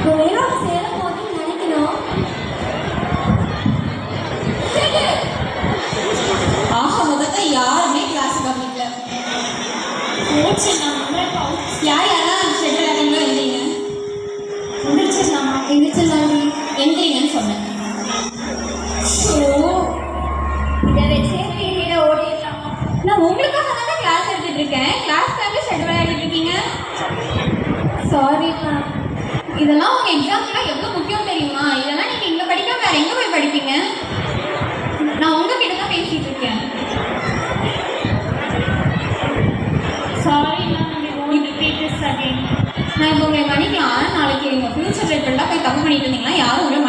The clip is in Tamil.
வேணும் சேர போதுன்னு நினைக்கணும். ஆக முதல்ல யாருமே கிளாஸ் கவனிக்கல. யார் யாரெல்லாம் ஷெட்யூல் ஆகிறீங்களோ எந்திரிங்க. எந்திரிச்சிடலாண்டி. எந்திரிங்கன்னு சொன்னேன். இதை வச்சே பீரியட ஓடிடலாம். நான் உங்களுக்காக தானே கிளாஸ் எடுத்துட்டு இருக்கேன். கிளாஸ் டைம்ல ஷெட்யூல் ஆகிட்டு இருக்கீங்க. Sorry ma'am. இதெல்லாம் உங்க எக்ஸாம்க்குலாம் எவ்வளவு முக்கியம் தெரியுமா? இதெல்லாம் நீங்க இங்க படிக்காம வேற எங்க போய் படிப்பீங்க? நான் உங்ககிட்ட தான் பேசிட்டு இருக்கேன். Sorry ma'am, we won't repeat this again. நான் இப்போ உங்களை மன்னிக்கலாம். நாளைக்கு உங்க ஃபியூச்சர் ரிலேட்டடாக போய் தப்பு பண்ணிட்டு இருந்தீங்கன்னா யாரும் உள்ள